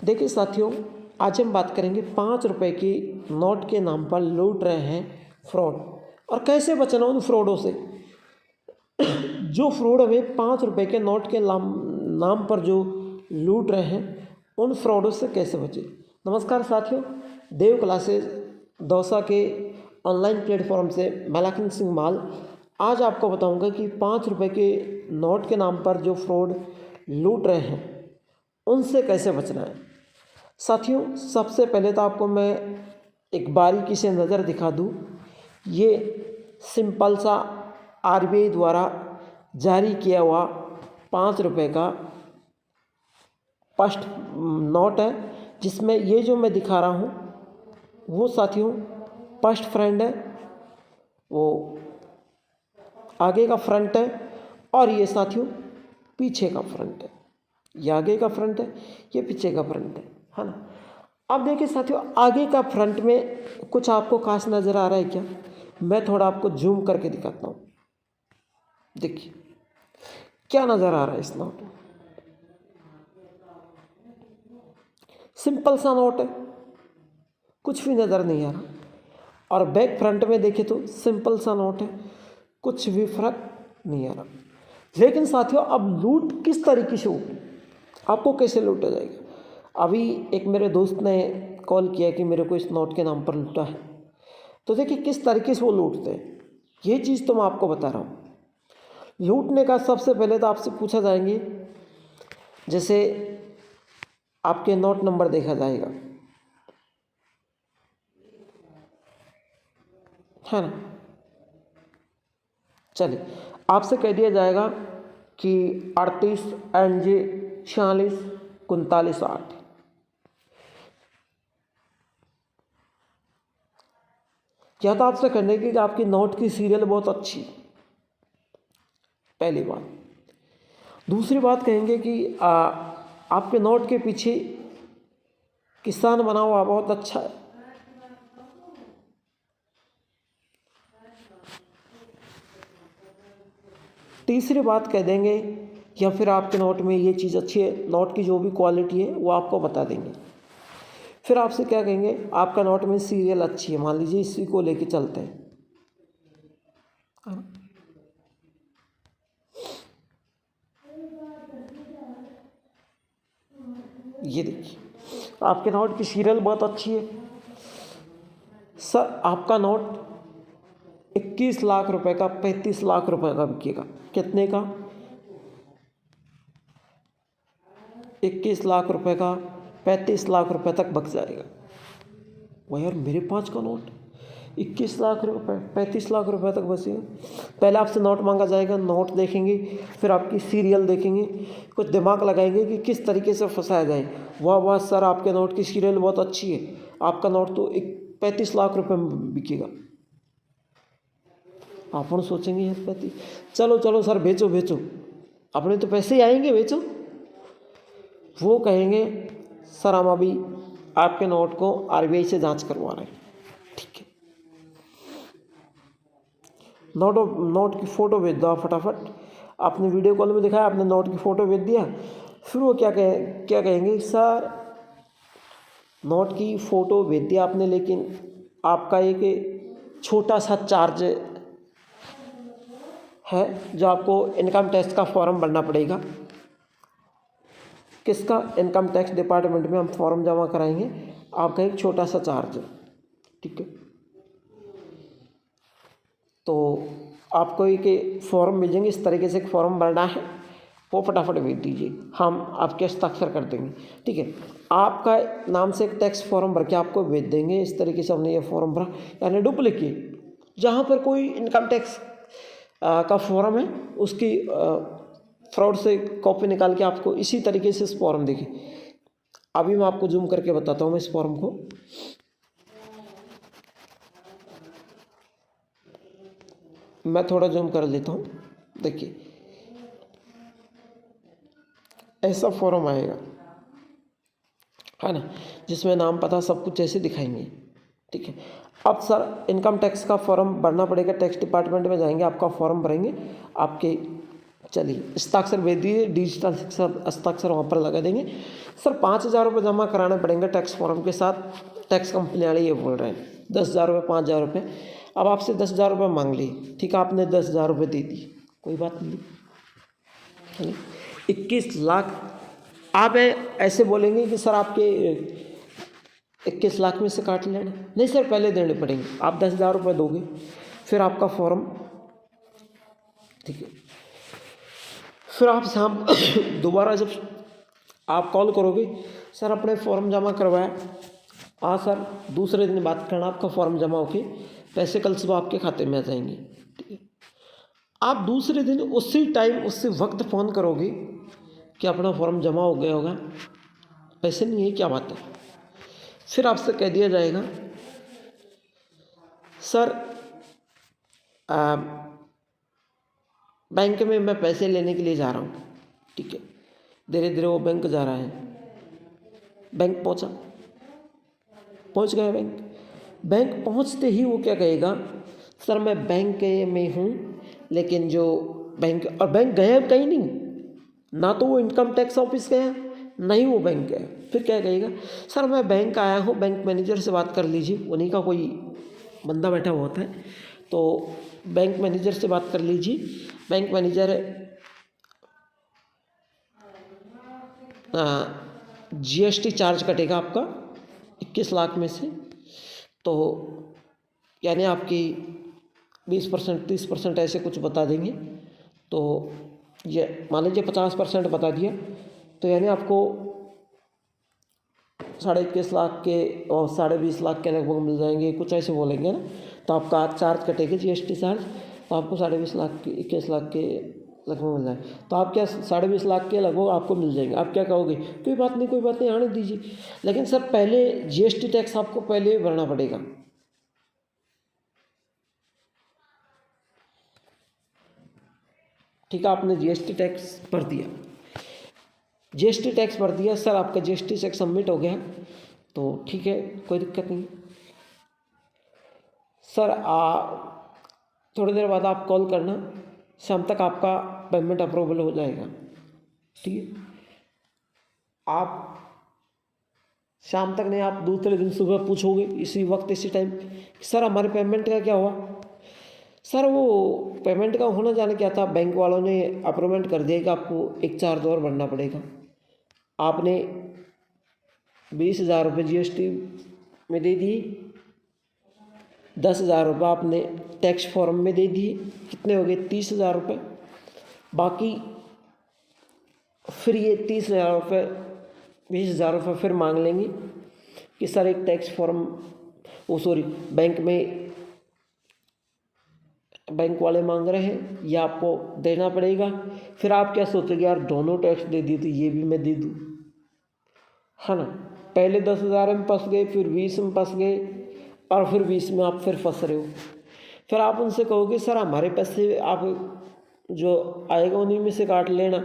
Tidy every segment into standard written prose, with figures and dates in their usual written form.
देखिए साथियों, आज हम बात करेंगे 5 रुपए की नोट के नाम पर लूट रहे हैं फ्रॉड, और कैसे बचना उन फ्रॉडों से। जो फ्रॉड हमें 5 रुपए के नोट के नाम पर जो लूट रहे हैं, उन फ्रॉडों से कैसे बचें। नमस्कार साथियों, देव क्लासेस दौसा के ऑनलाइन प्लेटफॉर्म से मैं लखन सिंह माल आज आपको बताऊंगा कि 5 रुपए के नोट के नाम पर जो फ्रॉड लूट रहे हैं, उनसे कैसे बचना है। साथियों, सबसे पहले तो आपको मैं एक बारीकी से नज़र दिखा दूँ। ये सिंपल सा आरबीआई द्वारा जारी किया हुआ 5 रुपए का फर्स्ट नोट है, जिसमें ये जो मैं दिखा रहा हूँ वो साथियों फर्स्ट फ्रंट है, वो आगे का फ्रंट है, और ये साथियों पीछे का फ्रंट है। ये आगे का फ्रंट है, ये पीछे का फ्रंट है ना। अब देखिए साथियों, आगे का फ्रंट में कुछ आपको खास नज़र आ रहा है क्या? मैं थोड़ा आपको जूम करके दिखाता हूँ। देखिए क्या नज़र आ रहा है इस नोट में। सिंपल सा नोट है, कुछ भी नज़र नहीं आ रहा। और बैक फ्रंट में देखिए तो सिंपल सा नोट है, कुछ भी फर्क नहीं आ रहा। लेकिन साथियों, अब लूट किस तरीके से होगी, आपको कैसे लूटा जाएगा। अभी एक मेरे दोस्त ने कॉल किया कि मेरे को इस नोट के नाम पर लूटा है। तो देखिए किस तरीके से वो लूटते हैं, ये चीज़ तो मैं आपको बता रहा हूँ। लूटने का सबसे पहले तो आपसे पूछा जाएंगे, जैसे आपके नोट नंबर देखा जाएगा, है ना। चलिए, आपसे कह दिया जाएगा कि 38 NJ 46 39 8। क्या तो आपसे कहने की कि आपकी नोट की सीरियल बहुत अच्छी, पहली बात। दूसरी बात कहेंगे कि आपके नोट के पीछे किसान बना हुआ बहुत अच्छा है। तीसरी बात कह देंगे, या फिर आपके नोट में ये चीज़ अच्छी है, नोट की जो भी क्वालिटी है वो आपको बता देंगे। फिर आपसे क्या कहेंगे, आपका नोट में सीरियल अच्छी है, मान लीजिए इसी को लेके चलते हैं। ये देखिए आपके नोट की सीरियल बहुत अच्छी है सर। आपका नोट 21 लाख रुपए का 35 लाख रुपए का बिकेगा। कितने का? 21 लाख रुपए का 35 लाख रुपए तक बच जाएगा। वो यार मेरे पास का नोट 21 लाख रुपए 35 लाख रुपए तक बचेगा। पहले आपसे नोट मांगा जाएगा, नोट देखेंगे, फिर आपकी सीरियल देखेंगे, कुछ दिमाग लगाएंगे कि किस तरीके से फंसाया जाए। वाह वाह सर, आपके नोट की सीरियल बहुत अच्छी है, आपका नोट तो 35 लाख रुपए में बिकेगा। आप सोचेंगे यार 35, चलो चलो सर बेचो बेचो, अपने तो पैसे ही आएंगे, बेचो। वो कहेंगे सर हम अभी आपके नोट को आरबीआई से जांच करवा रहे हैं। ठीक है, नोट की फ़ोटो भेज दो आप फटाफट। आपने वीडियो कॉल में दिखाया, आपने नोट की फ़ोटो भेज दिया। फिर वो क्या कहेंगे सर नोट की फ़ोटो भेज दिया आपने, लेकिन आपका एक छोटा सा चार्ज है जो आपको इनकम टैक्स का फॉर्म भरना पड़ेगा। किसका? इनकम टैक्स डिपार्टमेंट में हम फॉर्म जमा कराएंगे, आपका एक छोटा सा चार्ज है। ठीक है, तो आपको एक फॉर्म मिल जाएंगे, इस तरीके से एक फॉर्म भरना है, वो फटाफट भेज दीजिए, हम आपके हस्ताक्षर कर देंगे। ठीक है, आपका नाम से एक टैक्स फॉर्म भर के आपको भेज देंगे। इस तरीके से हमने ये फॉर्म भरा, यानी डुप्लीकेट। जहाँ पर कोई इनकम टैक्स का फॉर्म है, उसकी फ्रॉड से कॉपी निकाल के आपको इसी तरीके से इस फॉर्म देखिए। अभी मैं आपको जूम करके बताता हूँ मैं इस फॉर्म को। मैं थोड़ा जूम कर लेता हूँ। देखिए ऐसा फॉर्म आएगा, है ना, जिसमें नाम पता सब कुछ ऐसे दिखाएंगे। ठीक है, अब सर इनकम टैक्स का फॉर्म भरना पड़ेगा। टैक्स डिपार्टमेंट में जाएंगे, आपका फॉर्म भरेंगे, आपके चलिए हस्ताक्षर भेज दिए, डिजिटल हस्ताक्षर वहाँ पर लगा देंगे। सर 5,000 रुपये जमा कराने पड़ेंगे टैक्स फॉर्म के साथ, टैक्स कंपनी वाले ये बोल रहे हैं 10,000 रुपये 5,000 रुपये। अब आपसे 10,000 रुपये मांग लिए, ठीक है, आपने 10,000 रुपये दे दिए, कोई बात नहीं। 21 लाख आप ऐसे बोलेंगे कि सर आपके 21 लाख में से काट लेना, नहीं सर पहले देने पड़ेंगे। आप 10,000 रुपये दोगे, फिर आपका फॉर्म, ठीक है, फिर आप शाम दोबारा जब आप कॉल करोगे, सर अपने फॉर्म जमा करवाया, हाँ सर, दूसरे दिन बात करना, आपका फॉर्म जमा होके पैसे कल सुबह आपके खाते में आ जाएंगे, ठीक है। आप दूसरे दिन उसी टाइम उसी वक्त फ़ोन करोगे कि अपना फॉर्म जमा हो गया होगा, पैसे नहीं है, क्या बात है। फिर आपसे कह दिया जाएगा सर बैंक में मैं पैसे लेने के लिए जा रहा हूँ, ठीक है। धीरे धीरे वो बैंक जा रहा है, बैंक पहुँच गया बैंक पहुँचते ही वो क्या कहेगा, सर मैं बैंक में हूँ, लेकिन जो बैंक, और बैंक गया कहीं नहीं, ना तो वो इनकम टैक्स ऑफिस गया, नहीं वो बैंक गया। फिर क्या कहेगा, सर मैं बैंक आया हूँ, बैंक मैनेजर से बात कर लीजिए, उन्हीं का कोई बंदा बैठा हुआ होता है, तो बैंक मैनेजर से बात कर लीजिए। बैंक मैनेजर GST चार्ज कटेगा आपका 21 लाख में से, तो यानी आपकी 20% 30% ऐसे कुछ बता देंगे। तो ये मान लीजिए 50% बता दिया, तो यानी आपको 21.5 लाख के और 20.5 लाख के लगभग मिल जाएंगे, कुछ ऐसे बोलेंगे ना। तो आपका चार्ज कटेगा GST चार्ज, तो आपको 20.5 लाख के 21 लाख के लगभग मिल जाए, तो आप क्या 20.5 लाख के लगभग आपको मिल जाएंगे। आप क्या कहोगे, कोई बात नहीं आने दीजिए, लेकिन सर पहले GST टैक्स आपको पहले भरना पड़ेगा। ठीक है, आपने GST टैक्स भर दिया, GST टैक्स भर दिया, सर आपका GST चेक सबमिट हो गया, तो ठीक है, कोई दिक्कत नहीं। सर थोड़ी देर बाद आप कॉल करना, शाम तक आपका पेमेंट अप्रूवल हो जाएगा, ठीक है। आप शाम तक नहीं, आप दूसरे दिन सुबह पूछोगे इसी वक्त इसी टाइम, सर हमारे पेमेंट का क्या हुआ। सर वो पेमेंट का होना जाने क्या था, बैंक वालों ने अप्रूवमेंट कर दिया कि आपको एक चार्ज और भरना पड़ेगा। आपने 20,000 रुपये GST में दे दिए, 10,000 रुपये आपने टैक्स फॉर्म में दे दिए, कितने हो गए 30,000 रुपये। बाकी फिर ये 30,000 रुपये 20,000 रुपये फिर मांग लेंगे कि सर एक टैक्स फॉर्म, बैंक में बैंक वाले मांग रहे हैं, ये आपको देना पड़ेगा। फिर आप क्या सोचोगे, यार दोनों टैक्स दे दिए तो ये भी मैं दे दूँ, है ना। पहले 10,000 में फंस गए, फिर 20 में फंस गए, और फिर 20 में आप फिर फंस रहे हो। फिर आप उनसे कहोगे सर हमारे पैसे आप जो आएगा उन्हीं में से काट लेना।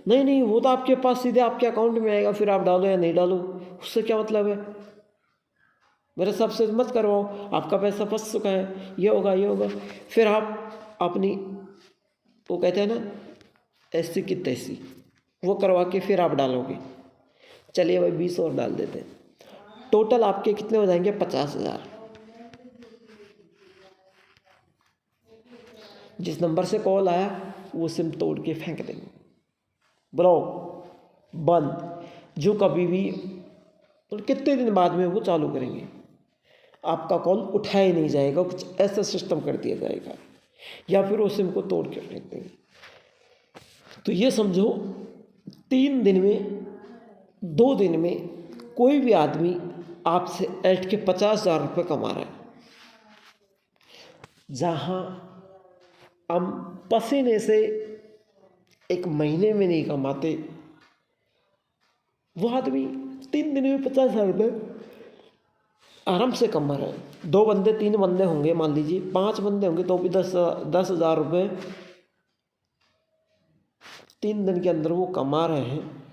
नहीं वो तो आपके पास सीधे आपके अकाउंट में आएगा, फिर आप डालो या नहीं डालो, उससे क्या मतलब है। मेरे हिसाब से मत करवाओ, आपका पैसा फंस चुका है, ये होगा। फिर आप अपनी वो कहते हैं ना ऐसी की तैसी वो करवा के फिर आप डालोगे। चलिए भाई 20 और डाल देते हैं, टोटल आपके कितने हो जाएंगे 50,000। जिस नंबर से कॉल आया वो सिम तोड़ के फेंक देंगे, ब्लॉक बंद। जो कभी भी और कितने दिन बाद में वो चालू करेंगे, आपका कॉल उठाया नहीं जाएगा, कुछ ऐसा सिस्टम कर दिया जाएगा, या फिर वो सिम को तोड़ के फेंक देंगे। तो ये समझो 3 दिन में 2 दिन में कोई भी आदमी आपसे ऐट के 50,000 रुपये कमा रहा है, जहाँ हम पसीने से एक महीने में नहीं कमाते, वो आदमी 3 दिन में 50,000 रुपये आराम से कमा रहे हैं। 2 बंदे 3 बंदे होंगे, मान लीजिए 5 बंदे होंगे तो भी 10,000 रुपये 3 दिन के अंदर वो कमा रहे हैं,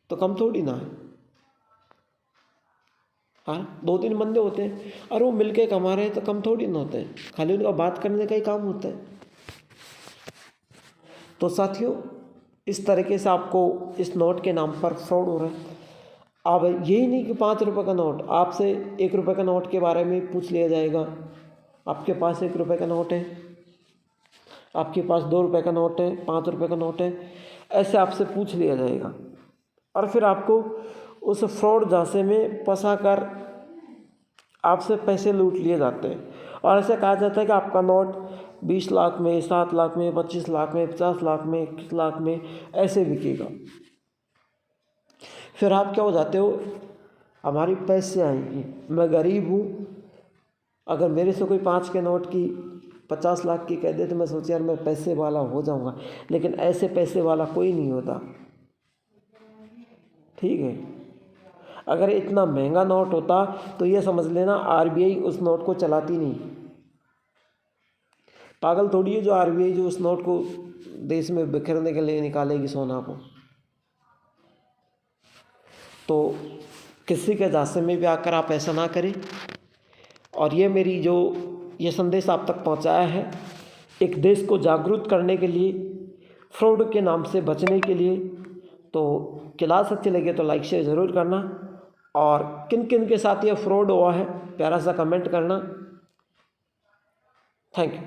तो कम थोड़ी ना है। हाँ 2-3 बंदे होते हैं और वो मिलके कमा रहे हैं, तो कम थोड़ी ना होते हैं, खाली उनका बात करने का ही काम होता है। तो साथियों इस तरीके से आपको इस नोट के नाम पर फ्रॉड हो रहा है। अब यही नहीं कि 5 रुपये का नोट, आपसे 1 रुपये का नोट के बारे में पूछ लिया जाएगा। आपके पास 1 रुपये का नोट है, आपके पास 2 रुपये का नोट है, 5 रुपये का नोट है, ऐसे आपसे पूछ लिया जाएगा और फिर आपको उस फ्रॉड झांसे में फंसा कर आपसे पैसे लूट लिए जाते हैं। और ऐसे कहा जाता है कि आपका नोट 20 लाख में, 7 लाख में, 25 लाख में, 50 लाख में, 21 लाख में ऐसे बिकेगा। फिर आप क्या हो जाते हो, हमारी पैसे आएंगी, मैं गरीब हूँ, अगर मेरे से कोई 5 के नोट की 50 लाख की कह दे तो मैं सोच यार मैं पैसे वाला हो जाऊँगा, लेकिन ऐसे पैसे वाला कोई नहीं होता। ठीक है, अगर इतना महंगा नोट होता तो ये समझ लेना आरबीआई उस नोट को चलाती नहीं। पागल थोड़ी है जो आरबीआई जो उस नोट को देश में बिखेरने के लिए निकालेगी सोना को। तो किसी के झांसे में भी आकर आप ऐसा ना करें। और ये मेरी जो ये संदेश आप तक पहुंचाया है एक देश को जागरूक करने के लिए, फ्रॉड के नाम से बचने के लिए। तो क्लास अच्छी लगे तो लाइक शेयर ज़रूर करना और किन किन के साथ ये फ्रॉड हुआ है प्यारा सा कमेंट करना। Thank you.